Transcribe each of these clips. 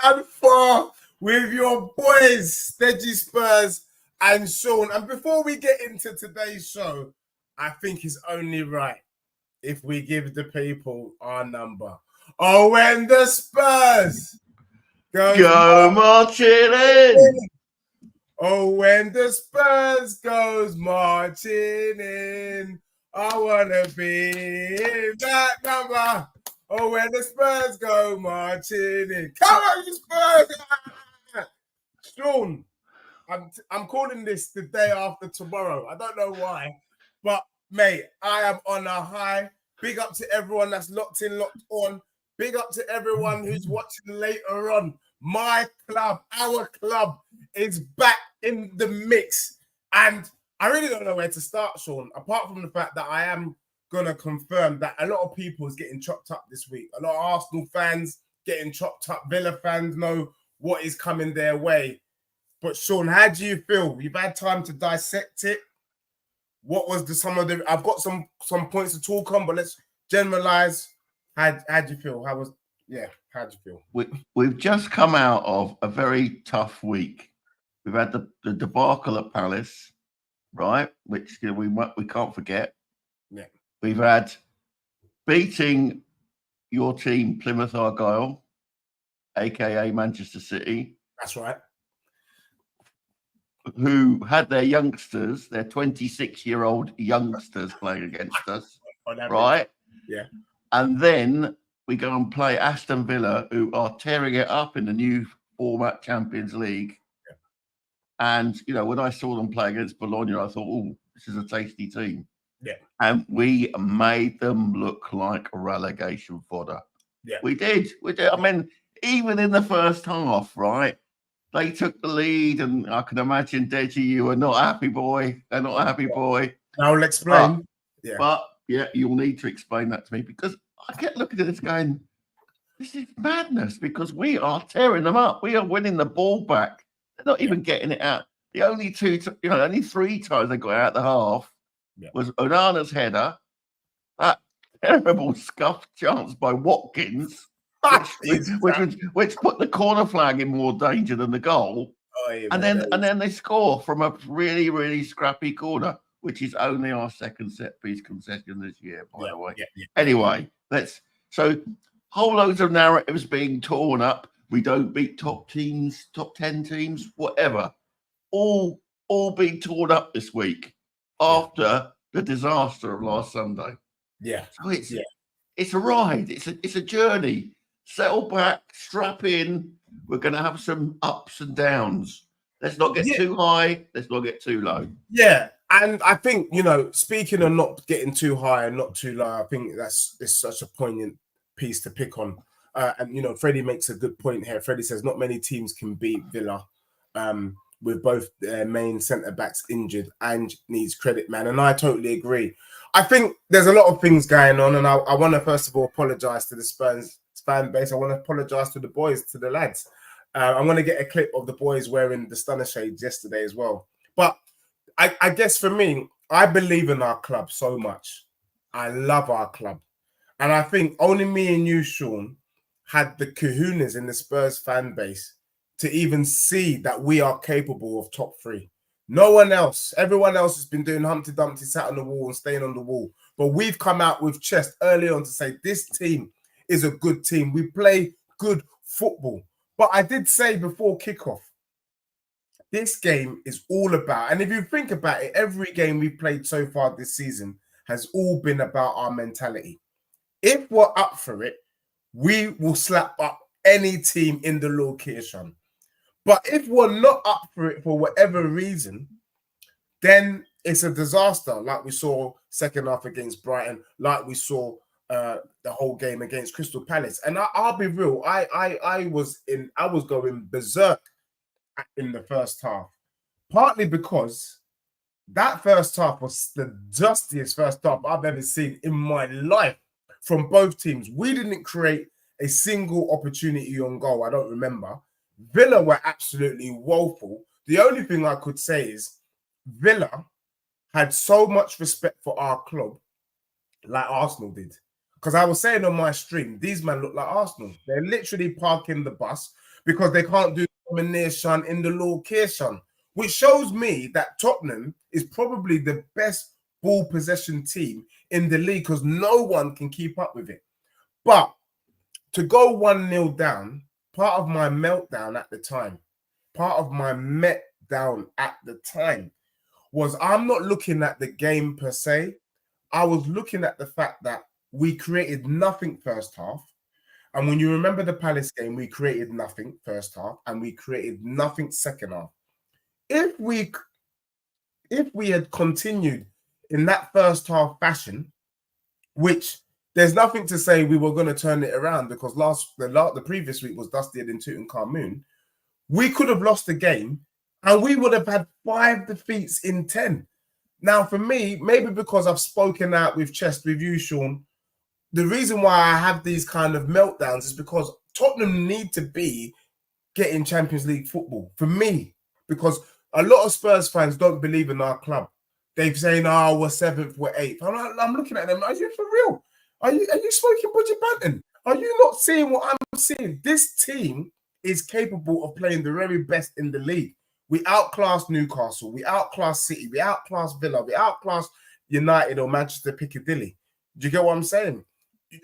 and far with your boys, Steady Spurs and Sean. And before we get into today's show, I think it's only right if we give the people our number. Oh, when the Spurs go marching in. Oh, when the Spurs goes marching in, I wanna be in that number. Oh, when the Spurs go marching in, come on, you Spurs! Sean, I'm calling this the day after tomorrow. I don't know why, but mate, I am on a high. Big up to everyone that's locked in, locked on. Big up to everyone who's watching later on. My club, our club, is back in the mix, and I really don't know where to start, Sean. Apart from the fact that I am gonna confirm that a lot of people is getting chopped up this week. A lot of Arsenal fans getting chopped up. Villa fans know what is coming their way. But Sean, how do you feel? You've had time to dissect it. What was some of the? I've got some points to talk on, but let's generalize. How do you feel? How'd you feel? We've just come out of a very tough week. We've had the debacle at Palace, right? Which we can't forget. Yeah. We've had beating your team, Plymouth Argyle, aka Manchester City. That's right. Who had their youngsters, their 26-year-old youngsters playing against us, right? Yeah. And then we go and play Aston Villa, who are tearing it up in the new format Champions League. Yeah. And, when I saw them play against Bologna, I thought, oh, this is a tasty team. Yeah. And we made them look like relegation fodder. Yeah. We did. I mean, even in the first half, right? They took the lead, and I can imagine, Deji, you are not a happy boy. They're not a happy boy. I'll explain. But you'll need to explain that to me, because I kept looking at this going, this is madness, because we are tearing them up. We are winning the ball back. They're not even getting it out. The only only 3 times they got out the half was Onana's header, that terrible scuffed chance by Watkins, which put the corner flag in more danger than the goal. And then they score from a really, really scrappy corner, which is only our second set piece concession this year, by the way. Anyway, whole loads of narratives being torn up. We don't beat top teams, top 10 teams, whatever. All being torn up this week after the disaster of last Sunday. Yeah. So it's a ride. It's a journey. Settle back, strap in. We're going to have some ups and downs. Let's not get too high. Let's not get too low. Yeah. And I think, speaking of not getting too high and not too low, I think it's such a poignant piece to pick on. And Freddie makes a good point here. Freddie says not many teams can beat Villa with both their main centre-backs injured, and needs credit, man. And I totally agree. I think there's a lot of things going on, and I want to, first of all, apologise to the Spurs fan base. I want to apologise to the boys, to the lads. I want to get a clip of the boys wearing the stunner shades yesterday as well. But I guess for me, I believe in our club so much. I love our club. And I think only me and you, Sean, had the kahunas in the Spurs fan base to even see that we are capable of top 3. No one else. Everyone else has been doing Humpty Dumpty, sat on the wall and staying on the wall. But we've come out with chest early on to say this team is a good team. We play good football. But I did say before kickoff, this game is all about, and if you think about it, every game we've played so far this season has all been about our mentality. If we're up for it, we will slap up any team in the location. But if we're not up for it for whatever reason, then it's a disaster, like we saw second half against Brighton, like we saw the whole game against Crystal Palace. And I'll be real, I was going berserk in the first half, partly because that first half was the dustiest first half I've ever seen in my life from both teams. We didn't create a single opportunity on goal, I don't remember. Villa were absolutely woeful. The only thing I could say is Villa had so much respect for our club, like Arsenal did. Because I was saying on my stream, these men look like Arsenal. They're literally parking the bus. because they can't do domination in the location, which shows me that Tottenham is probably the best ball possession team in the league because no one can keep up with it. But to go 1-0 down, part of my meltdown at the time, was I'm not looking at the game per se. I was looking at the fact that we created nothing first half. And when you remember the Palace game, we created nothing first half and we created nothing second half. If we had continued in that first half fashion, which there's nothing to say we were going to turn it around because the previous week was Dusty and Tutankhamun, we could have lost the game and we would have had 5 defeats in 10. Now, for me, maybe because I've spoken out with chest with you, Sean, the reason why I have these kind of meltdowns is because Tottenham need to be getting Champions League football for me, because a lot of Spurs fans don't believe in our club. They're saying, "Oh, we're 7th, we're 8th." I'm looking at them. Are you for real? Are you smoking Budgie Banton? Are you not seeing what I'm seeing? This team is capable of playing the very best in the league. We outclassed Newcastle. We outclassed City. We outclassed Villa. We outclassed United or Manchester Piccadilly. Do you get what I'm saying?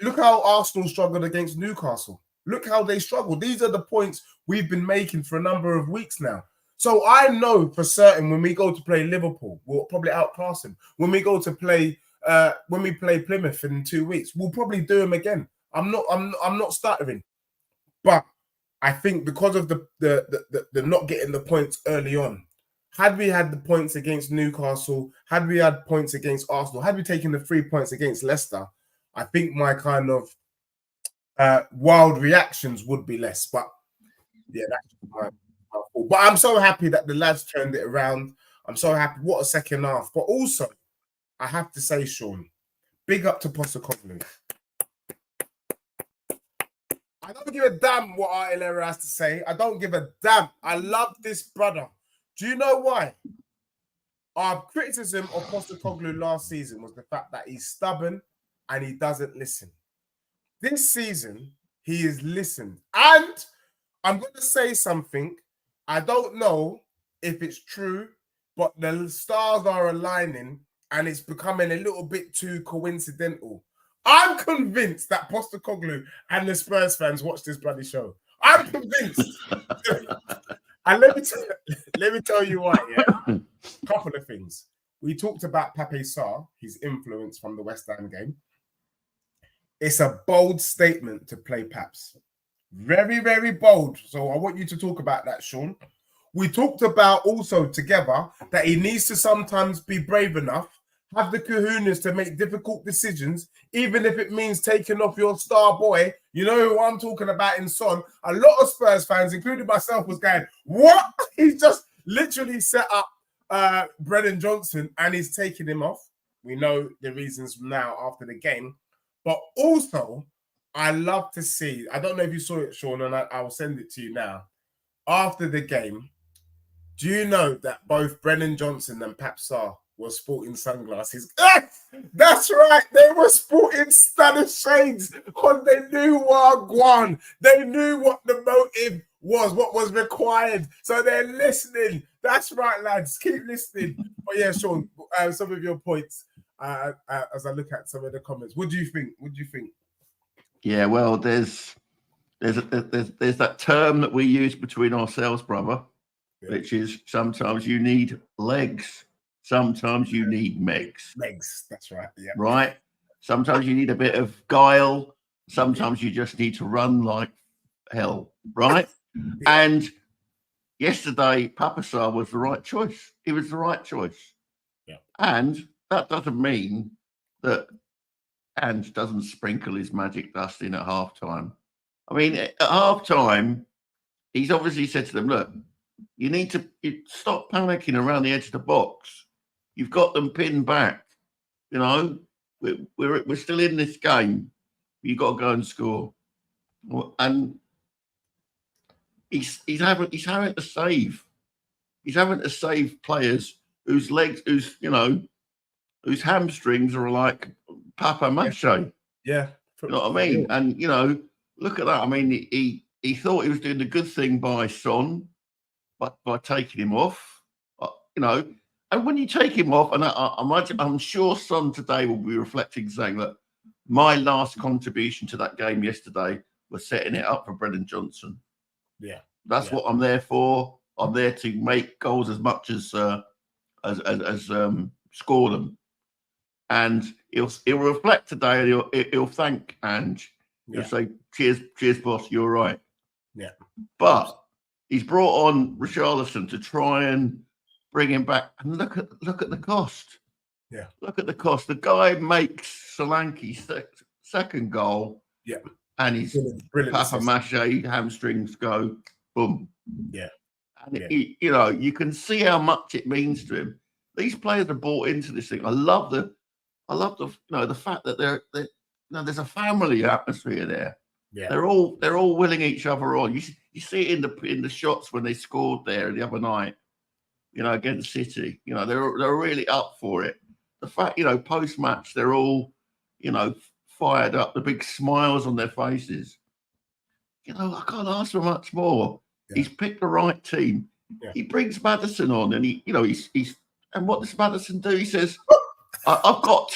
Look how Arsenal struggled against Newcastle. Look how they struggled. These are the points we've been making for a number of weeks now. So I know for certain when we go to play Liverpool, we'll probably outclass them. When we go to play, when we play Plymouth in 2 weeks, we'll probably do them again. I'm not stuttering, but I think because of the not getting the points early on, had we had the points against Newcastle, had we had points against Arsenal, had we taken the 3 points against Leicester, I think my kind of wild reactions would be less. But yeah, that's my fault. But I'm so happy that the lads turned it around. I'm so happy. What a second half. But also, I have to say, Sean, big up to Postecoglou. I don't give a damn what Artillera has to say. I don't give a damn. I love this brother. Do you know why? Our criticism of Postecoglou last season was the fact that he's stubborn and he doesn't listen. This season, he has listened. And I'm going to say something. I don't know if it's true, but the stars are aligning and it's becoming a little bit too coincidental. I'm convinced that Postecoglou and the Spurs fans watch this bloody show. I'm convinced. And let me tell you why, yeah? Couple of things. We talked about Pape Sarr, his influence from the West Ham game. It's a bold statement to play Paps. Very, very bold. So I want you to talk about that, Sean. We talked about also together that he needs to sometimes be brave enough, have the kahunas to make difficult decisions, even if it means taking off your star boy. You know who I'm talking about in Son. A lot of Spurs fans, including myself, was going, what? He's just literally set up Brennan Johnson and he's taking him off. We know the reasons now after the game. But also, I love to see, I don't know if you saw it, Sean, and I will send it to you now. After the game, do you know that both Brennan Johnson and Pap Sarr were sporting sunglasses? That's right. They were sporting stunner shades because they knew Wagwan. They knew what the motive was, what was required. So they're listening. That's right, lads. Keep listening. But yeah, Sean, some of your points as I look at some of the comments. What do you think? What do you think? Yeah, well, there's that term that we use between ourselves, brother, which is sometimes you need legs, sometimes you need megs. Legs, that's right. Yeah. Right? Sometimes you need a bit of guile, sometimes you just need to run like hell, right? Yeah. And yesterday, Papa Sarr was the right choice. He was the right choice. Yeah. And that doesn't mean that Ange doesn't sprinkle his magic dust in at halftime. I mean, at halftime, he's obviously said to them, look, you need to stop panicking around the edge of the box. You've got them pinned back. You know, we're still in this game. You've got to go and score. And he's having to save. He's having to save players whose legs, whose hamstrings are like Papa Mache. Yeah. You know what I mean? And, look at that. I mean, he he thought he was doing the good thing by Son, but by taking him off, And when you take him off, and I'm sure Son today will be reflecting, saying that my last contribution to that game yesterday was setting it up for Brennan Johnson. Yeah, that's what I'm there for. I'm there to make goals as much as score them. And he'll reflect today, and he'll thank Ange. He'll say, "Cheers, boss. You're right." Yeah, but he's brought on Richarlison to try and bring him back. And look at the cost. Yeah, look at the cost. The guy makes Solanke's second goal. Yeah, and his Papa Mache hamstrings go boom. Yeah, and you can see how much it means to him. These players are bought into this thing. I love the the fact that there's a family atmosphere there. Yeah, they're all willing each other on. You see it in the shots when they scored there the other night, against City. They're really up for it. The fact, post match they're all, fired up, the big smiles on their faces. I can't ask for much more. Yeah. He's picked the right team. Yeah. He brings Maddison on, and he's and what does Maddison do? He says, I've got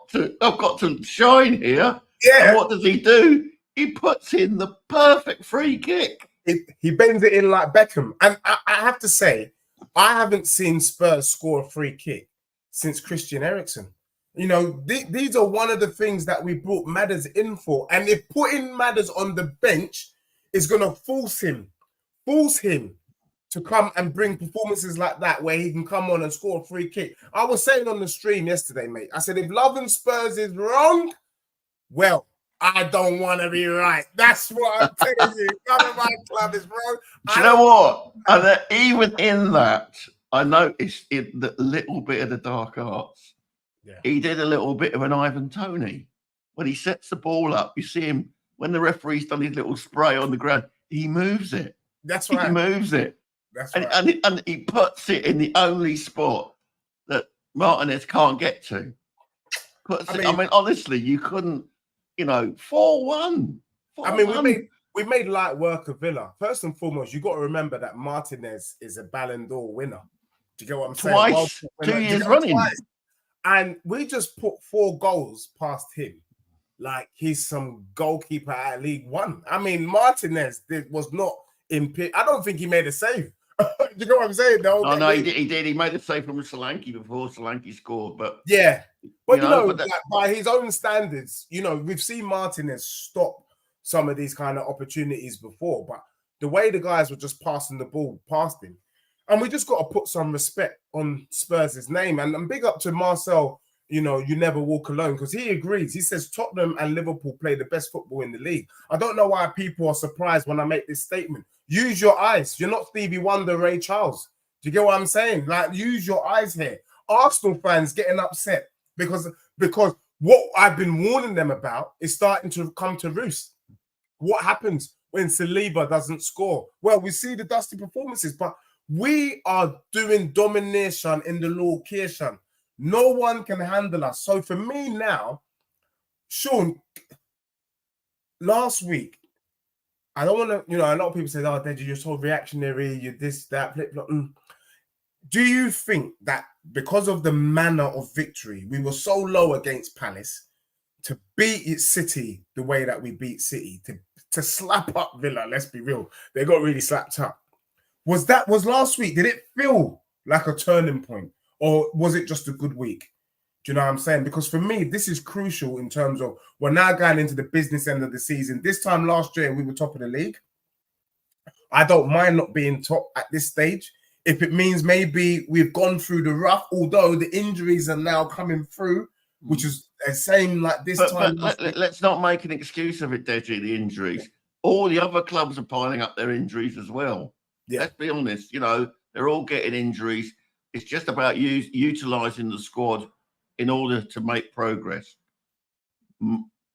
to shine here. Yeah. And what does he do? He puts in the perfect free kick. He bends it in like Beckham. And I have to say, I haven't seen Spurs score a free kick since Christian Eriksen. These are one of the things that we brought Madders in for. And if putting Madders on the bench is going to force him to come and bring performances like that where he can come on and score a free kick. I was saying on the stream yesterday, mate, I said, if Love and Spurs is wrong, well, I don't want to be right. That's what I'm telling you. None of my club is wrong. Do you know what? And even in that, I noticed the little bit of the dark arts. Yeah. He did a little bit of an Ivan Toney. When he sets the ball up, you see him, when the referee's done his little spray on the ground, he moves it. That's right. He moves it. That's right. And he puts it in the only spot that Martinez can't get to. I mean, honestly, you couldn't, 4-1. I mean, we made light work of Villa. First and foremost, you got to remember that Martinez is a Ballon d'Or winner. Do you get what I'm saying? Twice, 2 years running. Twice. And we just put 4 goals past him. Like he's some goalkeeper at League One. I mean, Martinez was not in pit. I don't think he made a save. Do you know what I'm saying? No, he did. He made a save from Solanke before Solanke scored. But yeah, but like, by his own standards, we've seen Martinez stop some of these kind of opportunities before. But the way the guys were just passing the ball past him, and we just got to put some respect on Spurs' name. And big up to Marcel. You never walk alone, because he agrees. He says Tottenham and Liverpool play the best football in the league. I don't know why people are surprised when I make this statement. Use your eyes. You're not Stevie Wonder, Ray Charles. Do you get what I'm saying? Like, use your eyes here. Arsenal fans getting upset because what I've been warning them about is starting to come to roost. What happens when Saliba doesn't score? Well, we see the dusty performances, but we are doing domination in the location. No one can handle us. So for me now, Sean, last week, I don't want to, a lot of people say, oh, Deji, you're so reactionary, you're this, that, flip-flop. Do you think that because of the manner of victory, we were so low against Palace, to beat City the way that we beat City, to slap up Villa, let's be real, they got really slapped up. Was last week, did it feel like a turning point? Or was it just a good week? Do you know what I'm saying? Because for me, this is crucial in terms of we're now going into the business end of the season. This time last year, we were top of the league. I don't mind not being top at this stage. If it means maybe we've gone through the rough, although the injuries are now coming through, which is the same like this time. But let's not make an excuse of it, Deji, the injuries. All the other clubs are piling up their injuries as well. Yeah. Let's be honest, they're all getting injuries. It's just about utilising the squad in order to make progress.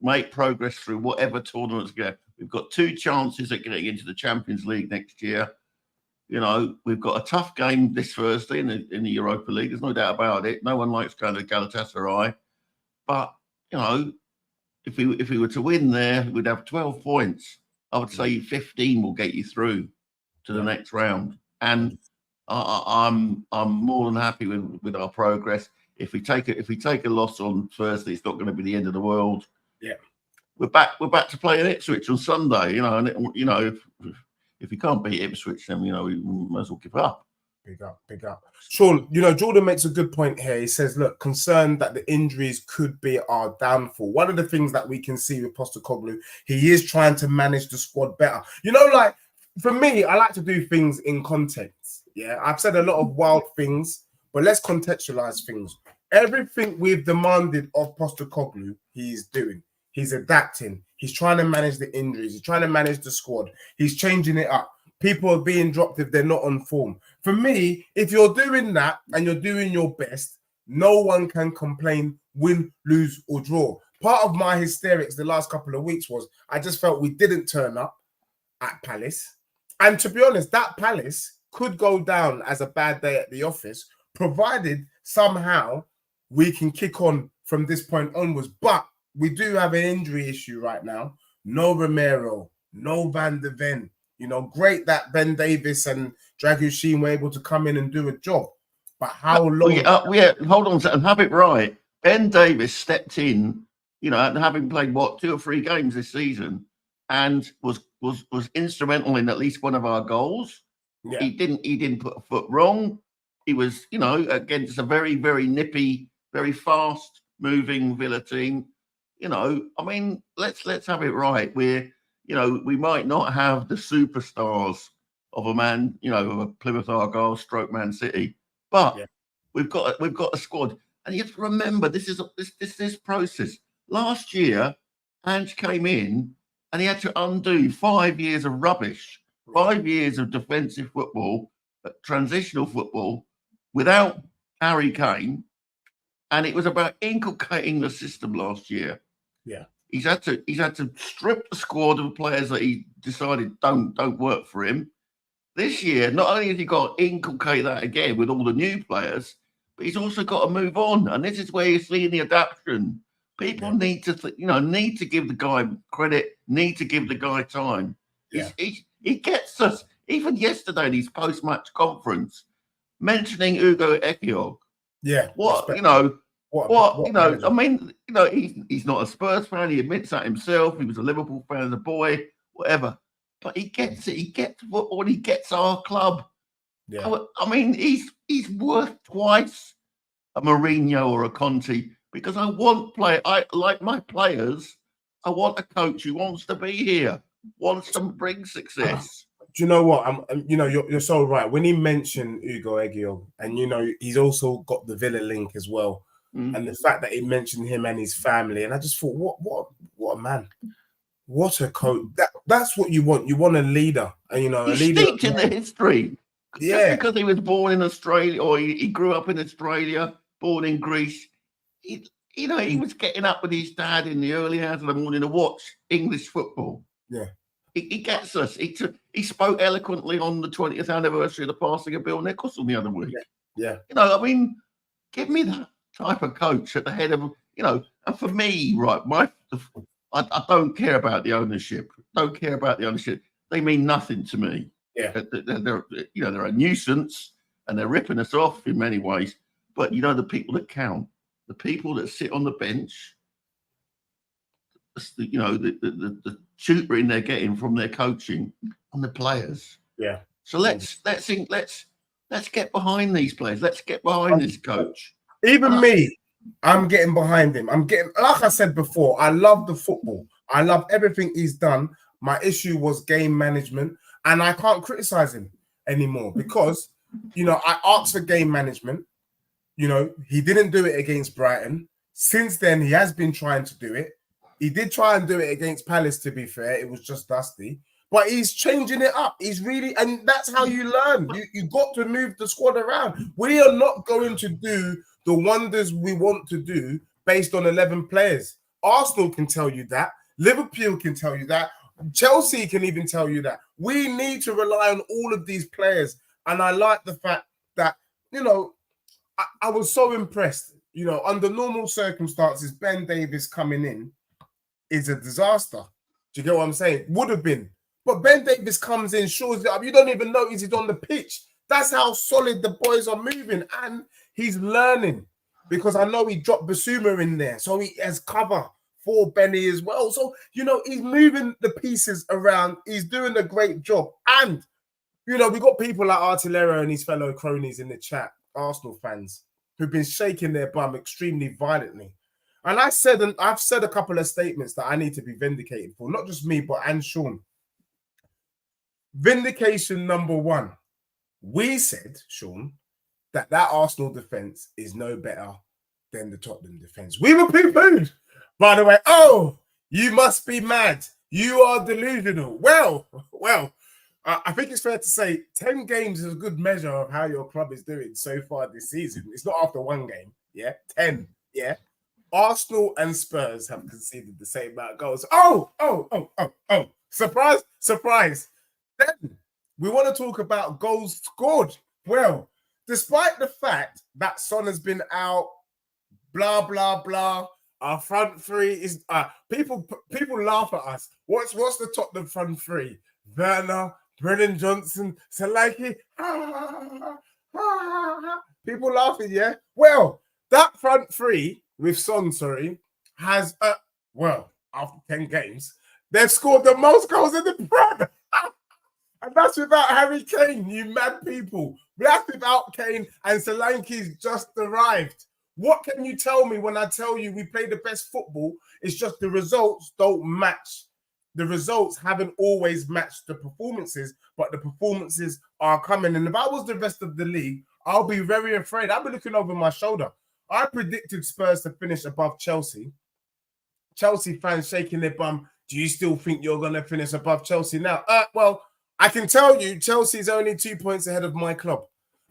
Make progress through whatever tournaments go. We've got 2 chances at getting into the Champions League next year. We've got a tough game this Thursday in the Europa League. There's no doubt about it. No one likes going to Galatasaray. But, if we were to win there, we'd have 12 points. I would say 15 will get you through to the next round. And I'm more than happy with our progress. If we take a loss on Thursday, it's not going to be the end of the world. Yeah, we're back to playing Ipswich on Sunday. If we can't beat Ipswich, then we might as well give up. Big up. Sean, Jordan makes a good point here. He says, look, concerned that the injuries could be our downfall. One of the things that we can see with Postecoglou, he is trying to manage the squad better. Like, for me, I like to do things in context. Yeah, I've said a lot of wild things, but let's contextualize things. Everything we've demanded of Postecoglou, he's doing. He's adapting. He's trying to manage the injuries. He's trying to manage the squad. He's changing it up. People are being dropped if they're not on form. For me, if you're doing that and you're doing your best, no one can complain, win, lose, or draw. Part of my hysterics the last couple of weeks was I just felt we didn't turn up at Palace. And to be honest, that Palace could go down as a bad day at the office, provided somehow we can kick on from this point onwards. But we do have an injury issue right now. No Romero, no Van de Ven. Great that Ben Davis and Dragusin were able to come in and do a job. But how long? Hold on and have it right. Ben Davis stepped in, having played 2 or 3 games this season, and was instrumental in at least one of our goals. Yeah. He didn't put a foot wrong. He was, against a very, very nippy, very fast moving Villa team. Let's have it right. We might not have the superstars of a Man, of a Plymouth Argyle stroke Man City, but we've got a squad. And you have to remember, this is this process. Last year, Ange came in and he had to undo 5 years of rubbish, 5 years of defensive football, transitional football, without Harry Kane. And it was about inculcating the system last year. Yeah. He's had to strip the squad of players that he decided don't work for him. This year, not only has he got to inculcate that again with all the new players, but he's also got to move on. And this is where you're seeing the adaptation. People need to give the guy credit, need to give the guy time. Yeah. He gets us. Even yesterday in his post-match conference, mentioning Ugo Ekiog. Yeah. He's not a Spurs fan. He admits that himself. He was a Liverpool fan as a boy, whatever. But he gets it. He gets football. He gets our club. Yeah. He's worth twice a Mourinho or a Conte, because I like my players. I want a coach who wants to be here, wants to bring success. Do you know what? You're so right. When he mentioned Ugo Egiog, and he's also got the Villa link as well, and the fact that he mentioned him and his family, and I just thought, what a man, what a coach. That's what you want. You want a leader, and a he's leader steeped in the history. Yeah, just because he was born in Australia, or he grew up in Australia, born in Greece. He was getting up with his dad in the early hours of the morning to watch English football. Yeah. He gets us. He spoke eloquently on the 20th anniversary of the passing of Bill Nicholson the other week. Yeah. Give me that type of coach at the head of, and for me, right, I don't care about the ownership. They mean nothing to me. Yeah. They're a nuisance and they're ripping us off in many ways. But the people that count, the people that sit on the bench, the tutoring they're getting from their coaching and the players. Yeah. So let's get behind these players. Let's get behind this coach. Even me, I'm getting behind him. Like I said before, I love the football. I love everything he's done. My issue was game management, and I can't criticize him anymore because, I asked for game management. He didn't do it against Brighton. Since then, he has been trying to do it. He did try and do it against Palace, to be fair. It was just dusty. But he's changing it up. He's really, and that's how you learn. You got to move the squad around. We are not going to do the wonders we want to do based on 11 players. Arsenal can tell you that. Liverpool can tell you that. Chelsea can even tell you that. We need to rely on all of these players. And I like the fact that, I was so impressed. Under normal circumstances, Ben Davis coming in is a disaster. Do you get what I'm saying? Would have been. But Ben Davies comes in, shores it up. You don't even notice he's on the pitch. That's how solid the boys are moving. And he's learning. Because I know he dropped Basuma in there. So he has cover for Benny as well. So, he's moving the pieces around. He's doing a great job. And, we got people like Artillero and his fellow cronies in the chat, Arsenal fans, who've been shaking their bum extremely violently. And I've said a couple of statements that I need to be vindicated for. Not just me, but and Sean. Vindication number one. We said, Sean, that Arsenal defense is no better than the Tottenham defense. We were poo-pooed, by the way. Oh, you must be mad. You are delusional. Well, I think it's fair to say 10 games is a good measure of how your club is doing so far this season. It's not after one game, yeah? 10, yeah? Arsenal and Spurs have conceded the same amount of goals. Oh. Surprise. Then we want to talk about goals scored. Well, despite the fact that Son has been out, blah, blah, blah, our front three is... people laugh at us. What's the Tottenham front three? Werner, Brennan Johnson, Solanke. People laughing, yeah? Well, that front three with Son, has, after 10 games, they've scored the most goals in the Prem. And that's without Harry Kane, you mad people. That's without Kane, and Solanke's just arrived. What can you tell me when I tell you we play the best football? It's just the results don't match. The results haven't always matched the performances, but the performances are coming. And if I was the rest of the league, I'll be very afraid. I'll be looking over my shoulder. I predicted Spurs to finish above Chelsea. Chelsea fans shaking their bum. Do you still think you're going to finish above Chelsea now? Well, I can tell you Chelsea's only 2 points ahead of my club.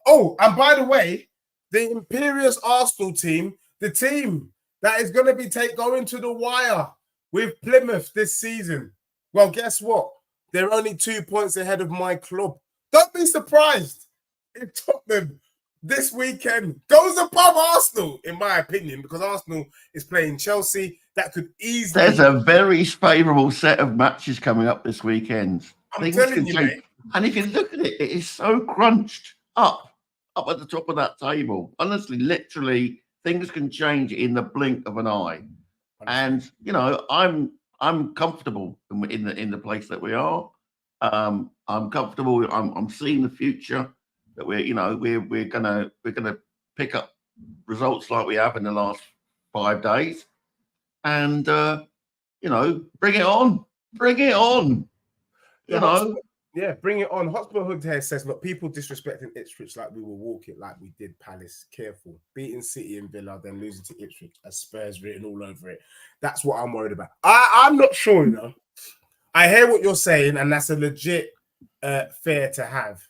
Oh, and by the way, the imperious Arsenal team, the team that is going to be going to the wire with Plymouth this season. Well, guess what? They're only 2 points ahead of my club. Don't be surprised if Tottenham this weekend goes above Arsenal, in my opinion, because Arsenal is playing Chelsea. That could easily... There's a very favourable set of matches coming up this weekend. I'm telling you, mate. And if you look at it, it is so crunched up at the top of that table. Honestly, literally, things can change in the blink of an eye. And I'm comfortable in the place that we are. I'm comfortable. I'm seeing the future that we're gonna pick up results like we have in the last 5 days, and bring it on. Yeah, bring it on. Hotspur Hood here says, look, people disrespecting Ipswich like we will walk it like we did Palace. Careful. Beating City and Villa, then losing to Ipswich as Spurs written all over it. That's what I'm worried about. I'm not sure, I hear what you're saying, and that's a legit fear to have.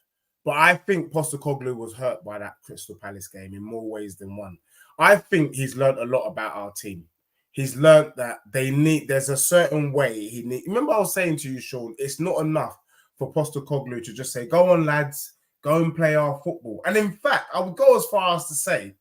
But I think Postecoglou was hurt by that Crystal Palace game in more ways than one. I think he's learned a lot about our team. He's learned that there's a certain way remember I was saying to you, Sean, it's not enough for Postecoglou to just say, go on, lads, go and play our football. And in fact, I would go as far as to say,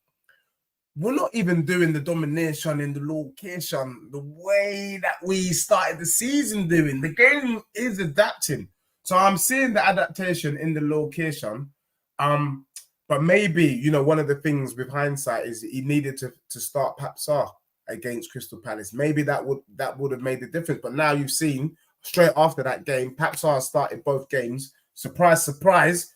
we're not even doing the domination in the location the way that we started the season doing. The game is adapting. So I'm seeing the adaptation in the location. But maybe, one of the things with hindsight is he needed to start Papsar against Crystal Palace. Maybe that would have made the difference. But now you've seen straight after that game, Papsar started both games. Surprise, surprise.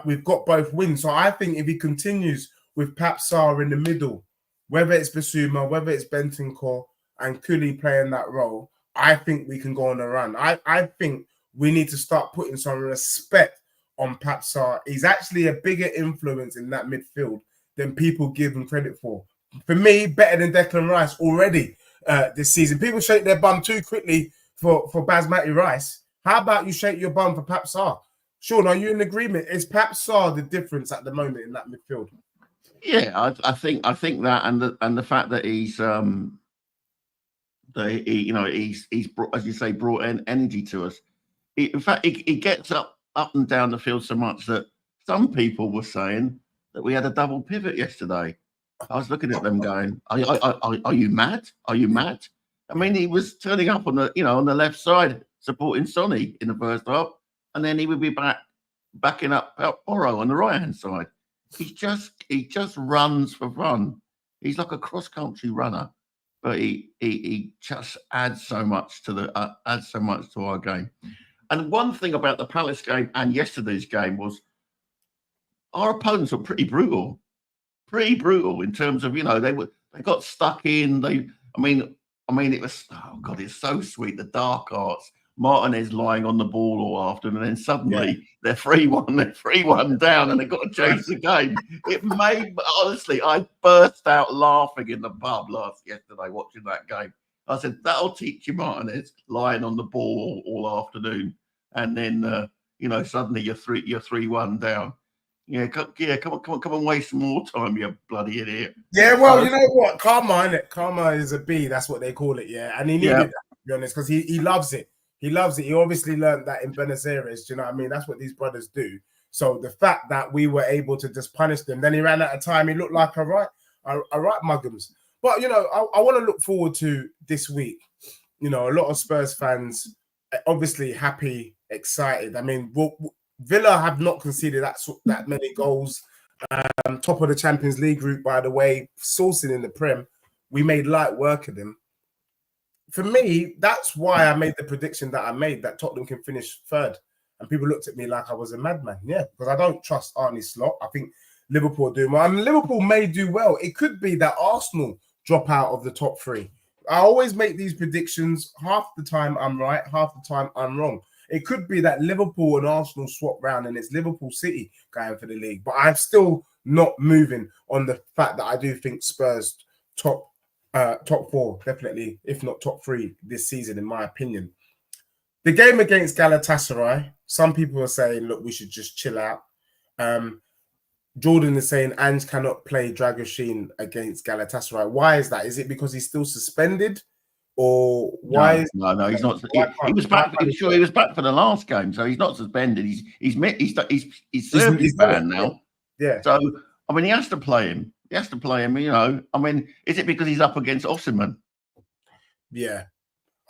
We've got both wins. So I think if he continues with Papsar in the middle, whether it's Basuma, whether it's Bentancur and Cooley playing that role, I think we can go on a run. I think we need to start putting some respect on Papsar. He's actually a bigger influence in that midfield than people give him credit for. For me, better than Declan Rice already this season. People shake their bum too quickly for Basmati Rice. How about you shake your bum for Papsar? Sean, are you in agreement? Is Papsar the difference at the moment in that midfield? Yeah, I think that, and the fact that he's he's brought, as you say, brought in energy to us. In fact, he gets up and down the field so much that some people were saying that we had a double pivot yesterday. I was looking at them going, "Are you mad? Are you mad?" I mean, he was turning up on the on the left side supporting Sonny in the first half, and then he would be backing up Porro on the right hand side. He just runs for fun. He's like a cross country runner, but he just adds so much to our game. And one thing about the Palace game and yesterday's game was our opponents were pretty brutal in terms of, they got stuck in. I mean, it was, oh God, it's so sweet. The dark arts, Martinez lying on the ball all afternoon, and then suddenly they're 3-1 down, and they've got to change the game. Honestly, I burst out laughing in the pub yesterday watching that game. I said, that'll teach you, Martinez, lying on the ball all afternoon, and then suddenly you're 3-1 down. Come on, waste some more time, you bloody idiot. Yeah, well, you know what? Karma, innit? Karma is a B. That's what they call it, yeah. And he needed that, to be honest, because he loves it. He loves it. He obviously learned that in Buenos Aires. Do you know what I mean? That's what these brothers do. So the fact that we were able to just punish them, then he ran out of time. He looked like a right muggums. But, I want to look forward to this week. A lot of Spurs fans obviously happy, excited. I mean, Villa have not conceded that many goals. Top of the Champions League group, by the way, sourcing in the Prem. We made light work of them. For me, that's why I made the prediction that I made, that Tottenham can finish third. And people looked at me like I was a madman. Yeah, because I don't trust Arne Slot. I think Liverpool are doing well. And Liverpool may do well. It could be that Arsenal drop out of the top three. I always make these predictions. Half the time I'm right, half the time I'm wrong. It could be that Liverpool and Arsenal swap round and it's Liverpool City going for the league. But I'm still not moving on the fact that I do think Spurs top four, definitely, if not top three this season, in my opinion. The game against Galatasaray, some people are saying, look, we should just chill out. Jordan is saying Ange cannot play Dragoshin against Galatasaray. Why is that? Is it because he's still suspended? Or why? No, he's not. He was back. He was back for the last game, so he's not suspended. He's served his ban now. Yeah. So I mean, he has to play him. Is it because he's up against Osimhen? Yeah,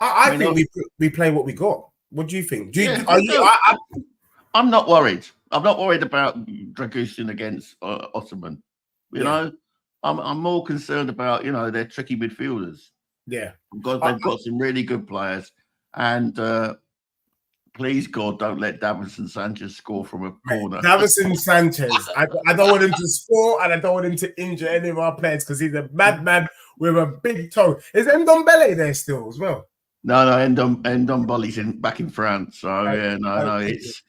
I think we play what we got. What do you think? I'm not worried. I'm not worried about Dragoshin against Osimhen. You know, I'm more concerned about their tricky midfielders. Yeah, they've got some really good players, and please God, don't let Davinson Sanchez score from a corner. Davinson Sanchez, I don't want him to score, and I don't want him to injure any of our players because he's a madman with a big toe. Is Ndombele there still as well? No, Ndombele's back in France. So it's.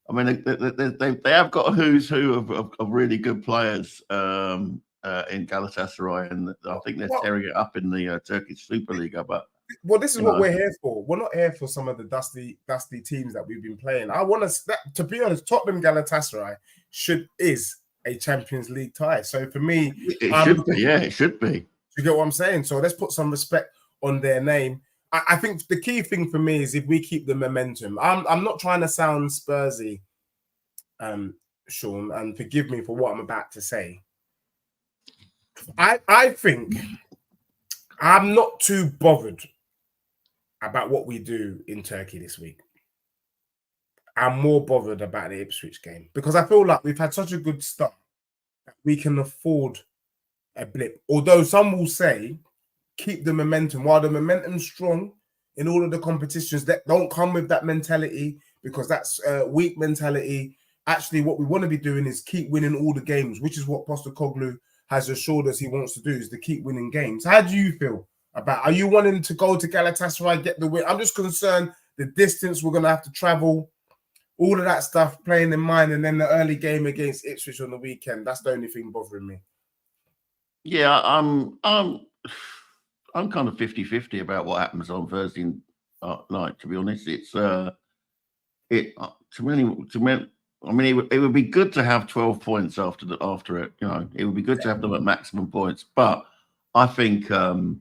I mean, they have got a who's who of really good players in Galatasaray, and I think they're tearing it up in the Turkish Super League. But this is what we're here for. We're not here for some of the dusty teams that we've been playing. I want to be honest. Tottenham Galatasaray is a Champions League tie. So for me, it should be. Yeah, it should be. You get what I'm saying? So let's put some respect on their name. I think the key thing for me is if we keep the momentum. I'm not trying to sound Spursy, Sean, and forgive me for what I'm about to say. I think I'm not too bothered about what we do in Turkey this week. I'm more bothered about the Ipswich game because I feel like we've had such a good start that we can afford a blip. Although some will say, keep the momentum. While the momentum's strong in all of the competitions, that don't come with that mentality because that's a weak mentality. Actually, what we want to be doing is keep winning all the games, which is what Postecoglou has assured us he wants to do, is to keep winning games. How do you feel about? Are you wanting to go to Galatasaray, get the win? I'm just concerned the distance we're going to have to travel, all of that stuff playing in mind, and then the early game against Ipswich on the weekend. That's the only thing bothering me. Yeah, I'm kind of 50-50 about what happens on Thursday night. To be honest, it's I mean, it would be good to have 12 points after it. It would be good to have them at maximum points. But I think it's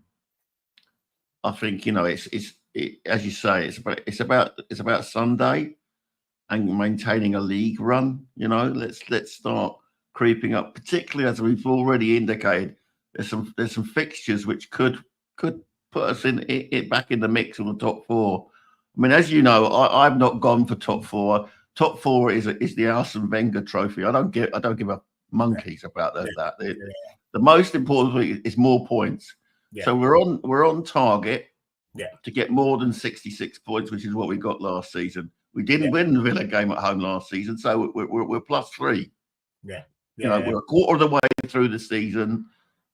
as you say, it's about Sunday and maintaining a league run. Let's start creeping up, particularly as we've already indicated. There's some fixtures which could put us in it back in the mix on the top four. I mean, as you know, I've not gone for top four. Top four is the Arsene Wenger trophy. I don't give a monkeys about that. The most important thing is more points. Yeah. So we're on target Yeah. to get more than 66 points, which is what we got last season. We didn't win the Villa game at home last season, so we're +3. Yeah. You know, we're a quarter of the way through the season.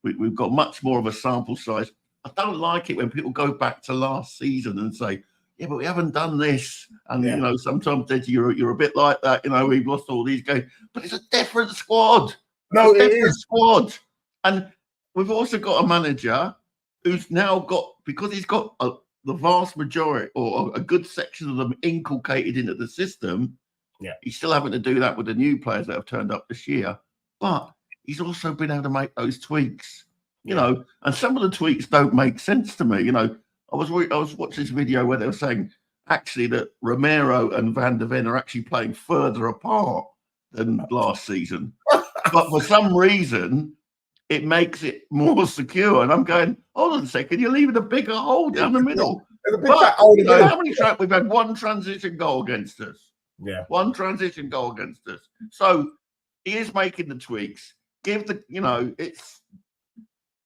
We've got much more of a sample size. I don't like it when people go back to last season and say, yeah, but we haven't done this. And, you know, sometimes you're a bit like that. You know, we've lost all these games. But it's a different squad. No, it is a squad. And we've also got a manager who's now got, because he's got the vast majority or a good section of them inculcated into the system. Yeah, he's still having to do that with the new players that have turned up this year. But he's also been able to make those tweaks, you know, and some of the tweaks don't make sense to me. You know, I was watching this video where they were saying actually that Romero and Van der Ven are actually playing further apart than last season. But for some reason, it makes it more secure. And I'm going, hold on a second, you're leaving a bigger hole down the middle. But, you know, how many times we've had one transition goal against us? Yeah. One transition goal against us. So he is making the tweaks. Give the, you know, it's,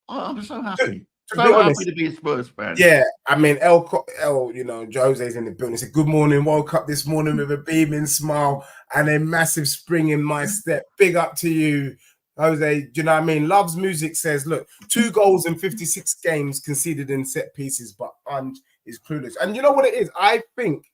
I'm so happy. So happy to be a Spurs fan. Yeah, I mean, you know, Jose's in the building. He said, good morning, woke up this morning with a beaming smile and a massive spring in my step. Big up to you, Jose. Do you know what I mean? Loves Music says, look, 2 goals in 56 games conceded in set pieces, but Ange is clueless. And you know what it is? I think,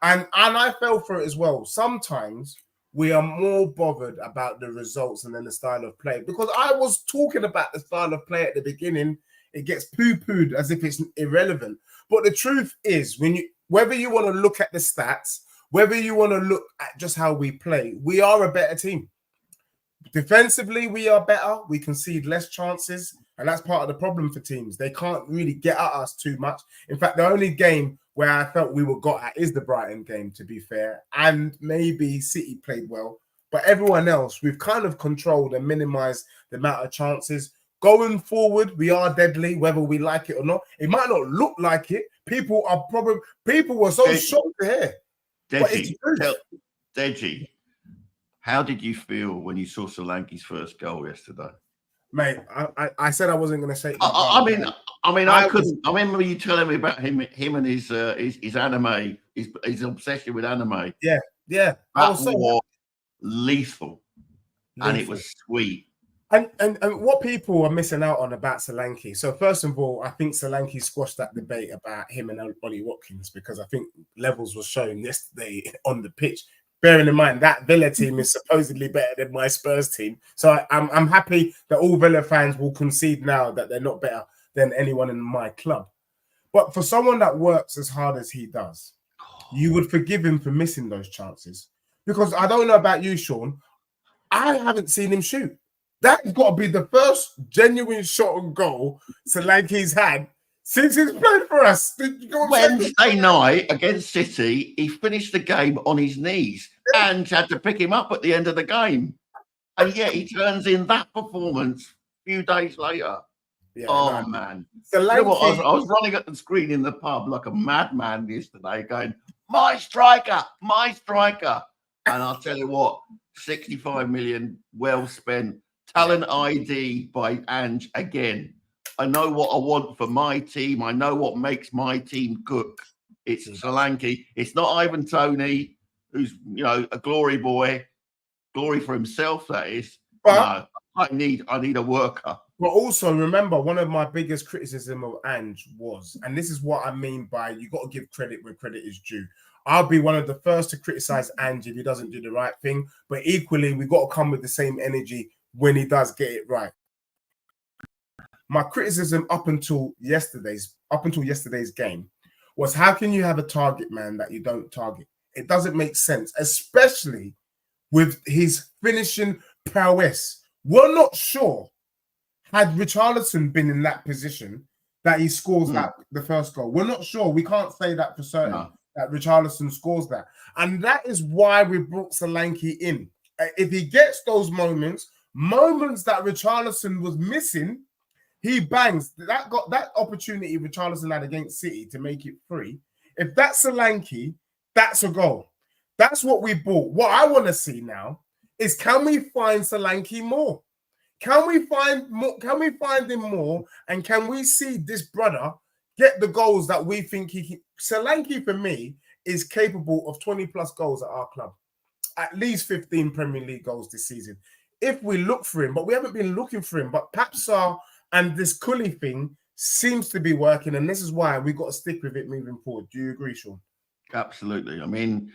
and I fell for it as well, sometimes we are more bothered about the results and then the style of play. Because I was talking about the style of play at the beginning, it gets poo-pooed as if it's irrelevant. But the truth is, whether you want to look at the stats, whether you want to look at just how we play, we are a better team. Defensively, we are better. We concede less chances. And that's part of the problem for teams. They can't really get at us too much. In fact, the only game where I felt we were got at is the Brighton game, to be fair. And maybe City played well. But everyone else, we've kind of controlled and minimized the amount of chances. Going forward, we are deadly, whether we like it or not. It might not look like it. People were so shocked to hear. Deji, how did you feel when you saw Solanke's first goal yesterday? Mate, I said I wasn't going to say. I couldn't. I remember you telling me about him and his anime, his obsession with anime. Yeah. That was lethal, and it was sweet. And what people are missing out on about Solanke. So first of all, I think Solanke squashed that debate about him and Ollie Watkins, because I think levels was shown yesterday on the pitch. Bearing in mind that Villa team is supposedly better than my Spurs team. So I'm happy that all Villa fans will concede now that they're not better than anyone in my club. But for someone that works as hard as he does, you would forgive him for missing those chances. Because I don't know about you, Sean, I haven't seen him shoot. That's got to be the first genuine shot on goal Solanke's had since he's played for us. Wednesday night against City, he finished the game on his knees and had to pick him up at the end of the game. And yet he turns in that performance a few days later. Yeah, man. Solanke, you know what? I was running at the screen in the pub like a madman yesterday going, my striker. And I'll tell you what, 65 million well spent. Talent ID by Ange again. I know what I want for my team. I know what makes my team cook. It's Solanke. It's not Ivan Toney, who's, you know, a glory boy. Glory for himself, that is. But no, I need a worker. But also remember, one of my biggest criticism of Ange was, and this is what I mean by you got to give credit where credit is due. I'll be one of the first to criticize Ange if he doesn't do the right thing. But equally, we've got to come with the same energy when he does get it right. My criticism up until yesterday's game was, how can you have a target man that you don't target? It doesn't make sense, especially with his finishing prowess. We're not sure, had Richarlison been in that position, that he scores the first goal. We're not sure. We can't say that for certain, that Richarlison scores that. And that is why we brought Solanke in. If he gets those moments that Richarlison was missing, he bangs. That opportunity Richarlison had against City to make it 3. If that's Solanke, that's a goal. That's what we bought. What I want to see now is, can we find Solanke more? Can we find more? Can we find him more? And can we see this brother get the goals that we think he can? Solanke, for me, is capable of 20 plus goals at our club. At least 15 Premier League goals this season. If we look for him, but we haven't been looking for him. But Papsar and this Cully thing seems to be working, and this is why we've got to stick with it moving forward. Do you agree, Sean? Absolutely. I mean,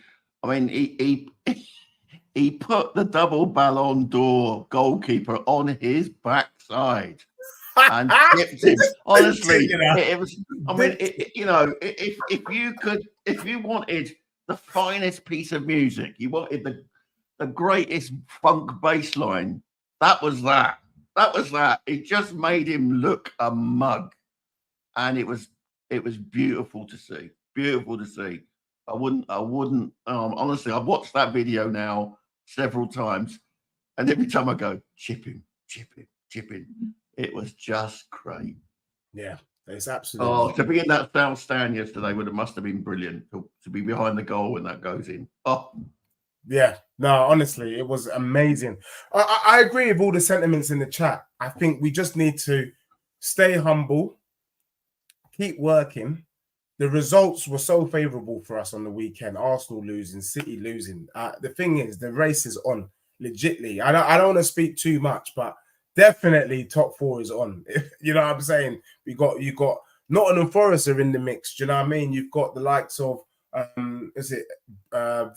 he put the double Ballon d'Or goalkeeper on his backside and tipped him. Honestly, it was. I mean, if you wanted the finest piece of music, you wanted the greatest funk bass line, that was that. That was that. It just made him look a mug, and it was beautiful to see. Beautiful to see. I wouldn't. Honestly, I've watched that video now several times, and every time I go, chip him. It was just great. Yeah, it's absolutely. Oh, to be in that South stand yesterday must have been brilliant to be behind the goal when that goes in. Oh, yeah. No, honestly, it was amazing. I agree with all the sentiments in the chat. I think we just need to stay humble, keep working. The results were so favourable for us on the weekend. Arsenal losing, City losing. The thing is, the race is on. Legitly, I don't want to speak too much, but definitely top four is on. You know what I'm saying? You got Nottingham Forest are in the mix. Do you know what I mean? You've got the likes of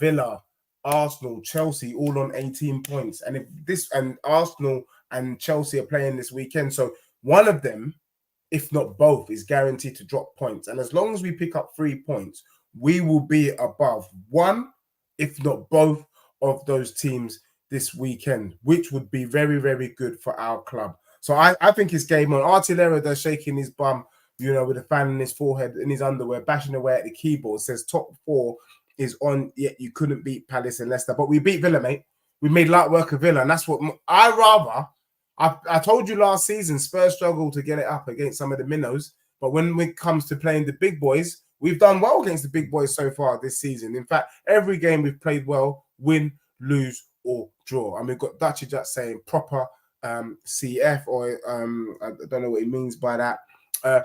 Villa, Arsenal, Chelsea, all on 18 points. And if this and Arsenal and Chelsea are playing this weekend, so one of them, if not both, is guaranteed to drop points. And as long as we pick up 3 points, we will be above one, if not both, of those teams this weekend, which would be very, very good for our club. So I think it's game on. Artillero, they're shaking his bum, you know, with a fan in his forehead, in his underwear, bashing away at the keyboard, says top four is on, yet you couldn't beat Palace and Leicester. But we beat Villa, mate. We made light work of Villa, and that's what I told you last season, Spurs struggled to get it up against some of the minnows. But when it comes to playing the big boys, we've done well against the big boys so far this season. In fact, every game we've played well, win, lose, or draw. And we've got Dutchy Jut saying proper CF, or I don't know what he means by that.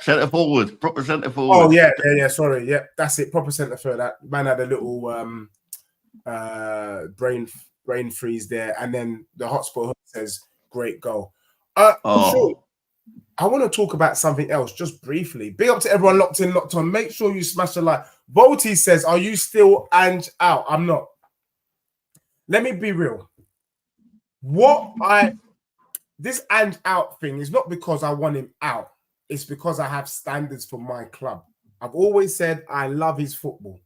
Centre forward, proper centre forward. Oh, yeah. Sorry. Yeah, that's it. Proper centre forward. That man had a little brain freeze there. And then the hotspot says, great goal. Sure. I want to talk about something else just briefly. Big up to everyone locked in, locked on. Make sure you smash the like. Volty says, are you still Ange out? I'm not. Let me be real. This Ange out thing is not because I want him out. It's because I have standards for my club. I've always said I love his football.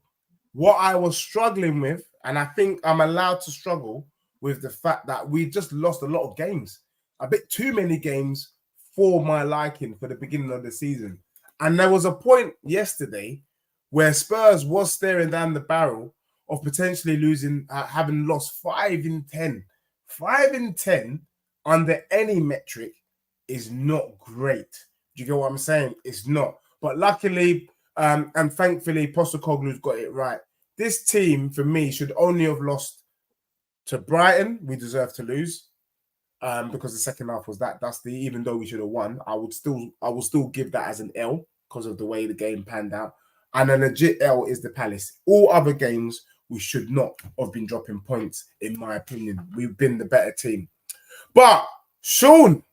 What I was struggling with, and I think I'm allowed to struggle with, the fact that we just lost a lot of games. A bit too many games for my liking for the beginning of the season. And there was a point yesterday where Spurs was staring down the barrel of potentially losing, having lost 5 in 10. 5 in 10 under any metric is not great. Do you get what I'm saying? It's not. But luckily, and thankfully, Postecoglou's got it right. This team, for me, should only have lost to Brighton. We deserve to lose. Because the second half was that dusty. Even though we should have won, I will still give that as an L because of the way the game panned out. And a legit L is the Palace. All other games, we should not have been dropping points, in my opinion. We've been the better team. But Sean,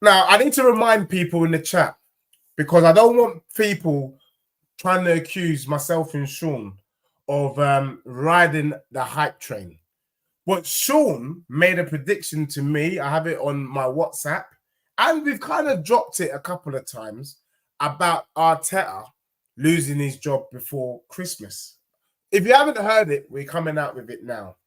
now I need to remind people in the chat, because I don't want people trying to accuse myself and Sean of riding the hype train. But Sean made a prediction to me. I have it on my WhatsApp, and we've kind of dropped it a couple of times about Arteta losing his job before Christmas. If you haven't heard it, we're coming out with it now.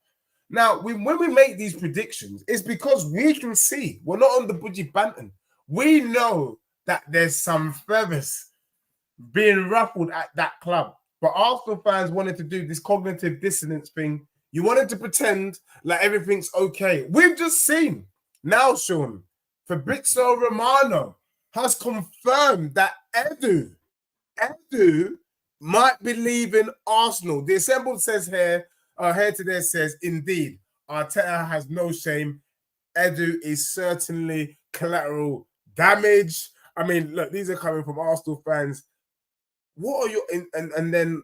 Now, when we make these predictions, it's because we can see we're not on the budgie banton. We know that there's some feathers being ruffled at that club. But Arsenal fans wanted to do this cognitive dissonance thing. You wanted to pretend like everything's okay. We've just seen now, Sean, Fabrizio Romano has confirmed that Edu might be leaving Arsenal. The assembled says here to there says, indeed, Arteta has no shame. Edu is certainly collateral damage. I mean, look, these are coming from Arsenal fans. What are your and then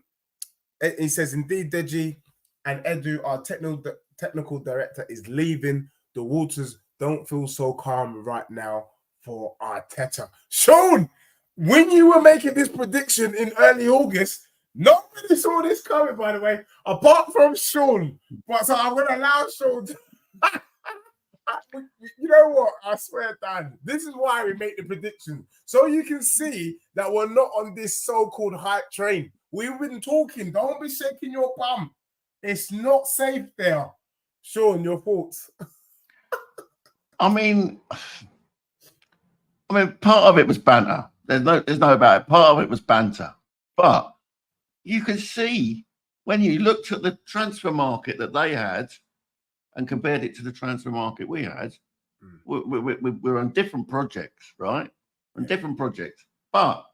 he says, indeed, Deji and Edu, our technical director, is leaving. The waters don't feel so calm right now for Arteta. Sean, when you were making this prediction in early August, nobody saw this coming, by the way, apart from Sean. But so I'm going to allow Sean to... You know what? I swear, Dan, this is why we make the predictions. So you can see that we're not on this so-called hype train. We've been talking. Don't be shaking your bum. It's not safe there. Sean, your thoughts? I mean, part of it was banter. There's no about it. Part of it was banter. But you can see when you looked at the transfer market that they had and compared it to the transfer market we had, we're on different projects, right? On different projects. But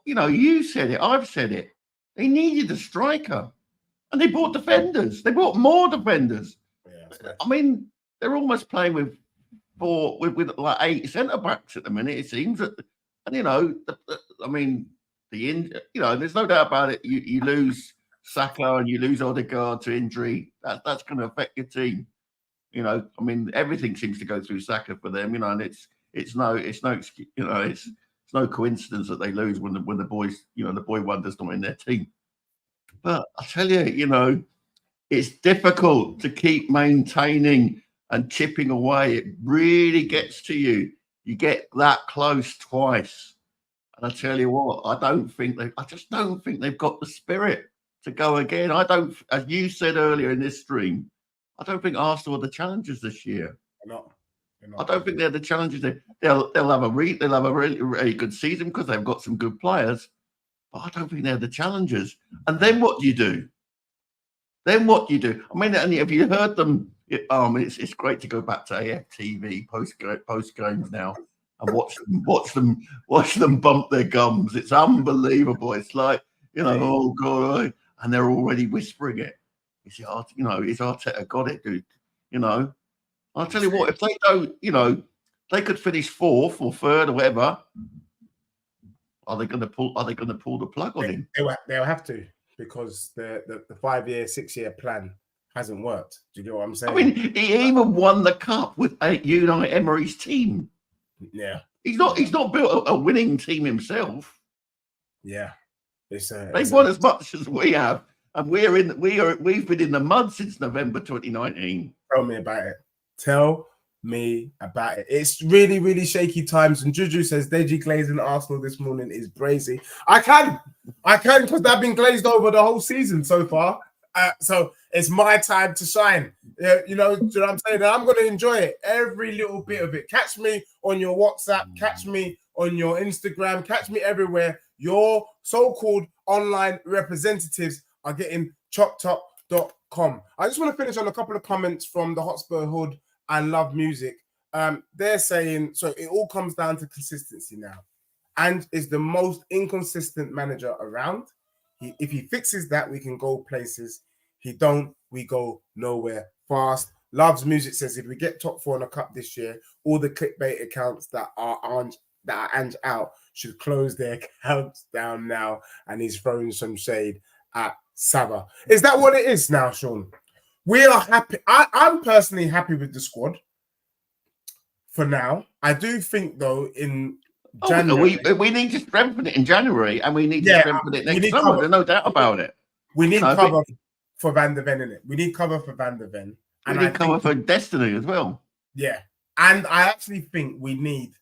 you said it, I've said it. They needed a striker. And they bought defenders. They bought more defenders. Yeah, I mean, they're almost playing with like 8 centre backs at the minute. It seems that, and there's no doubt about it. You lose Saka and you lose Odegaard to injury. That's going to affect your team. Everything seems to go through Saka for them. And it's no excuse. It's no coincidence that they lose when the boys, the boy wonder's not in their team. But I tell you, it's difficult to keep maintaining and chipping away. It really gets to you. You get that close twice. And I tell you what, I just don't think they've got the spirit to go again. As you said earlier in this stream, I don't think Arsenal are the challengers this year. They're not. I don't think they're the challengers. They'll have a really, really good season because they've got some good players. But I don't think they're the challengers. And then what do you do? I mean, and have you heard them? It's great to go back to AFTV post games now and watch them bump their gums. It's unbelievable. It's like, oh God, and they're already whispering it. Is Arteta got it, dude? I'll tell you what, if they don't, they could finish 4th or 3rd or whatever. Are they going to pull the plug on him? They'll have to, because the 5-year, 6-year plan hasn't worked. Do you get what I'm saying? I mean, he even won the cup with Unai Emery's team. Yeah, he's not built a winning team himself. Yeah, they've won as much as we have, and we've been in the mud since November 2019. Tell me about it. Tell me about it. It's really, really shaky times. And Juju says Deji glazing Arsenal this morning is brazy. I can because they've been glazed over the whole season so far. So it's my time to shine. You know what I'm saying? And I'm going to enjoy it, every little bit of it. Catch me on your WhatsApp. Catch me on your Instagram. Catch me everywhere. Your so-called online representatives are getting chopped.com. I just want to finish on a couple of comments from the Hotspur Hood and Love Music. They're saying, so it all comes down to consistency now. And is the most inconsistent manager around. If he fixes that, we can go places. He don't, we go nowhere fast. Loves Music says, if we get top 4 in a cup this year, all the clickbait accounts that are Ange out should close their accounts down now. And he's throwing some shade at Sava. Is that what it is now, Sean? We are happy. I'm personally happy with the squad for now. I do think, though, in January, we need to strengthen it in January, and we need to strengthen it next summer. There's no doubt about it. We need cover for Van der Ven, innit? We need cover for Van der Ven. And we need cover for Destiny as well. Yeah. And I actually think we need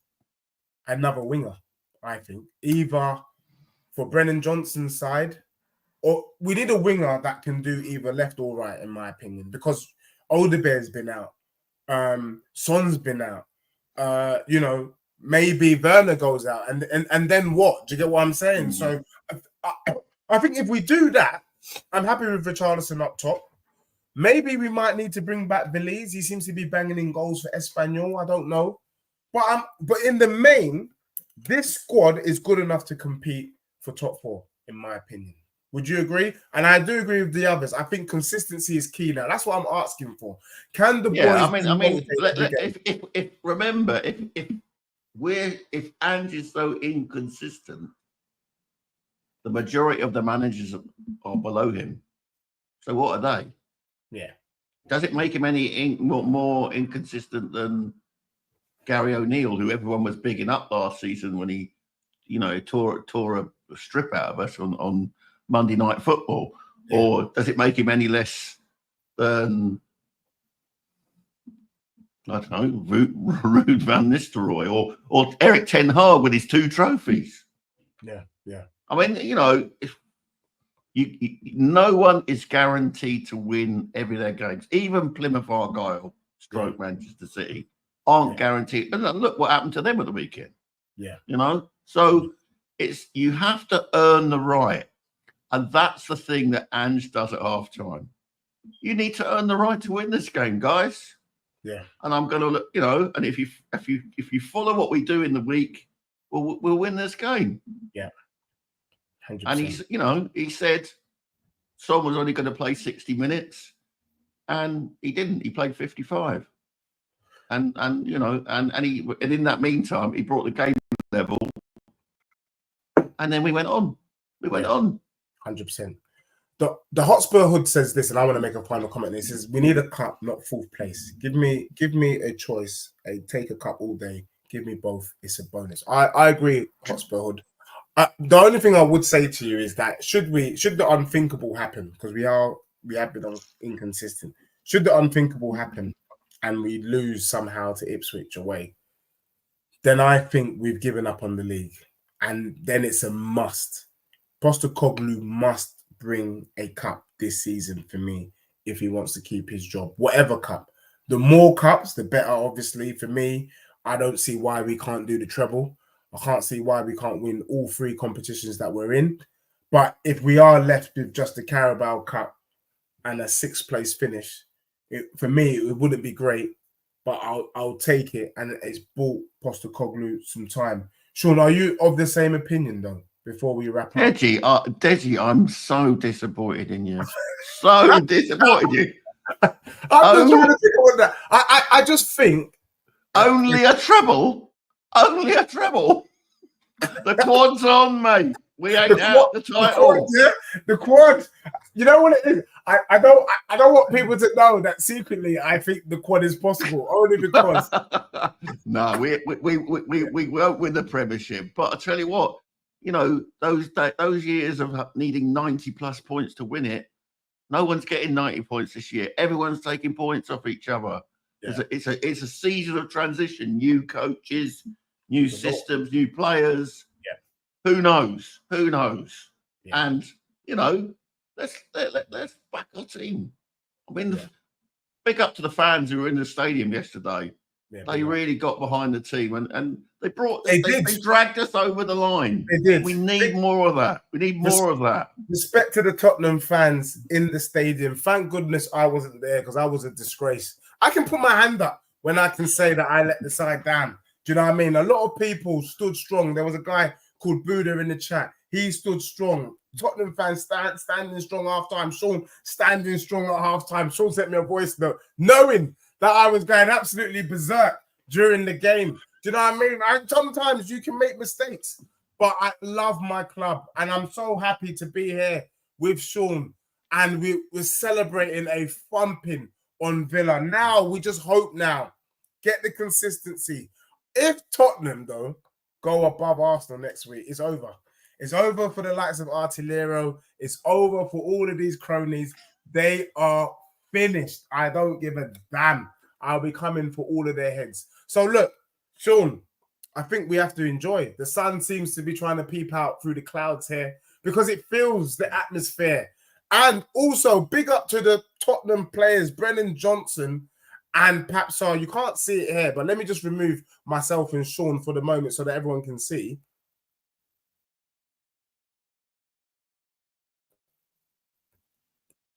another winger, I think. Either for Brennan Johnson's side, or we need a winger that can do either left or right, in my opinion, because Odebear's been out. Son's been out. Maybe Werner goes out. And then what? Do you get what I'm saying? So I think if we do that, I'm happy with Richarlison up top. Maybe we might need to bring back Belize. He seems to be banging in goals for Espanyol. I don't know. But in the main, this squad is good enough to compete for top 4. in my opinion. Would you agree? And I do agree with the others. I think consistency is key now. That's what I'm asking for. Can the boys? If Ange is so inconsistent, the majority of the managers are below him. So what are they? Yeah. Does it make him any more inconsistent than Gary O'Neill, who everyone was bigging up last season when he, tore a strip out of us on Monday Night Football? Yeah. Or does it make him any less than, I don't know, Ruud van Nistelrooy or Eric Ten Hag with his 2 trophies? Yeah. I mean, if no one is guaranteed to win every their games. Even Plymouth Argyle, Manchester City, aren't guaranteed. And look what happened to them at the weekend. Yeah. So you have to earn the right. And that's the thing that Ange does at halftime. You need to earn the right to win this game, guys. Yeah. And I'm going to look, and if you follow what we do in the week, we'll win this game. Yeah. 100%. And he said Son was only going to play 60 minutes, and he didn't. He played 55. And in that meantime, he brought the game level, and then we went on. We went on. 100%. The Hotspur Hood says this, and I want to make a final comment. He says, we need a cup, not 4th place. Give me a choice. Take a cup all day. Give me both. It's a bonus. I agree, Hotspur Hood. The only thing I would say to you is that should the unthinkable happen, because we have been inconsistent. Should the unthinkable happen and we lose somehow to Ipswich away, then I think we've given up on the league, and then it's a must. Postecoglou must bring a cup this season for me if he wants to keep his job. Whatever cup, the more cups, the better. Obviously, for me, I don't see why we can't do the treble. I can't see why we can't win all 3 competitions that we're in. But if we are left with just the Carabao Cup and a 6th place finish, for me, it wouldn't be great, but I'll take it. And it's bought Postecoglou some time. Sean, are you of the same opinion, though, before we wrap up? Deji, I'm so disappointed in you. So disappointed in you. I'm just trying to think about that. I just think... Only a treble? Only a treble. The quad's on, mate. We ain't out the title. The quad. You know what it is? I don't want people to know that secretly I think the quad is possible, only because no, we won't win the Premiership. But I tell you what, those years of needing 90 plus points to win it, no one's getting 90 points this year. Everyone's taking points off each other. Yeah. It's a season of transition, new coaches, new systems, new players. Yeah. Who knows? Yeah. And let's back our team. I mean, big up to the fans who were in the stadium yesterday. Yeah, they really got behind the team, and they dragged us over the line. They did. We need more of that. We need more of that. Respect to the Tottenham fans in the stadium. Thank goodness I wasn't there, because I was a disgrace. I can put my hand up when I can say that I let the side down. Do you know what I mean? A lot of people stood strong. There was a guy called Buddha in the chat. He stood strong. Tottenham fans standing strong half-time. Sean standing strong at half-time. Sean sent me a voice note knowing that I was going absolutely berserk during the game. Do you know what I mean? Sometimes you can make mistakes, but I love my club, and I'm so happy to be here with Sean, and we're celebrating a thumping on Villa. Now, we just hope get the consistency. If Tottenham, though, go above Arsenal next week, it's over. It's over for the likes of Artillero. It's over for all of these cronies. They are finished. I don't give a damn. I'll be coming for all of their heads. So look, Sean, I think we have to enjoy. The sun seems to be trying to peep out through the clouds here because it fills the atmosphere. And also, big up to the Tottenham players, Brennan Johnson and Papsar. You can't see it here, but let me just remove myself and Sean for the moment so that everyone can see.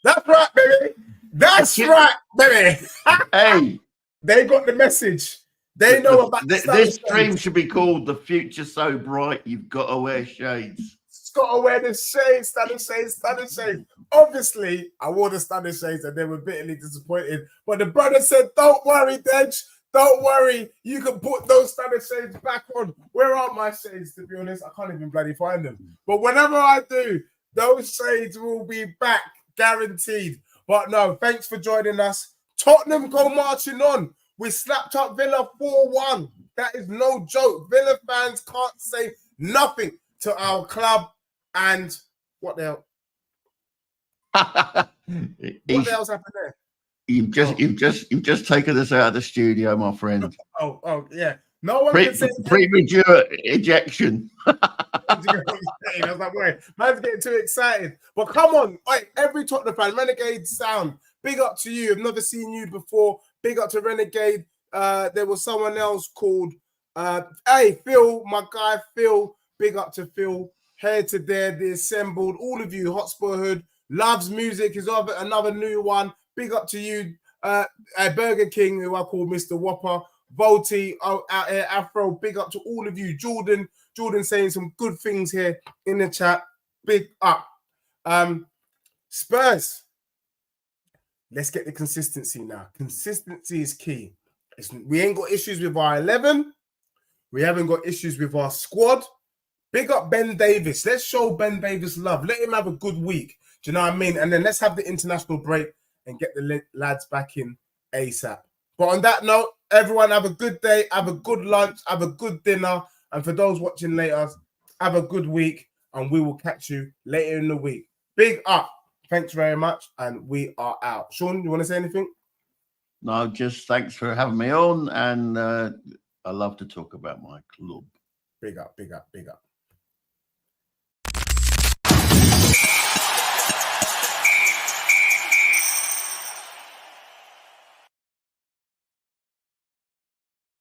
That's right, baby. That's right, baby. Hey, they got the message. They know about this stream should be called "The Future So Bright You've Got to Wear Shades." got to wear the shades, standard shades. Obviously, I wore the standard shades and they were bitterly disappointed. But the brother said, don't worry, Dej. Don't worry. You can put those standard shades back on. Where are my shades, to be honest? I can't even bloody find them. But whenever I do, those shades will be back, guaranteed. But no, thanks for joining us. Tottenham go marching on. We slapped up Villa 4-1. That is no joke. Villa fans can't say nothing to our club. And what the hell? What the hell's happened there? You've just taken us out of the studio, my friend. Oh, yeah. No one can say premature ejection. I was like, wait, man's getting too excited. But come on, like, every Tottenham fan, Renegade sound. Big up to you. I've never seen you before. Big up to Renegade. There was someone else called hey, Phil, my guy Phil. Big up to Phil. Head to there, the assembled. All of you, Hotspur Hood. Loves music is another new one. Big up to you, Burger King, who I call Mr. Whopper. Volty out here, Afro. Big up to all of you. Jordan saying some good things here in the chat. Big up. Spurs. Let's get the consistency now. Consistency is key. We ain't got issues with our 11. We haven't got issues with our squad. Big up Ben Davis. Let's show Ben Davis love. Let him have a good week. Do you know what I mean? And then let's have the international break and get the lads back in ASAP. But on that note, everyone have a good day, have a good lunch, have a good dinner. And for those watching later, have a good week. And we will catch you later in the week. Big up. Thanks very much. And we are out. Sean, you want to say anything? No, just thanks for having me on. And I love to talk about my club. Big up, big up, big up.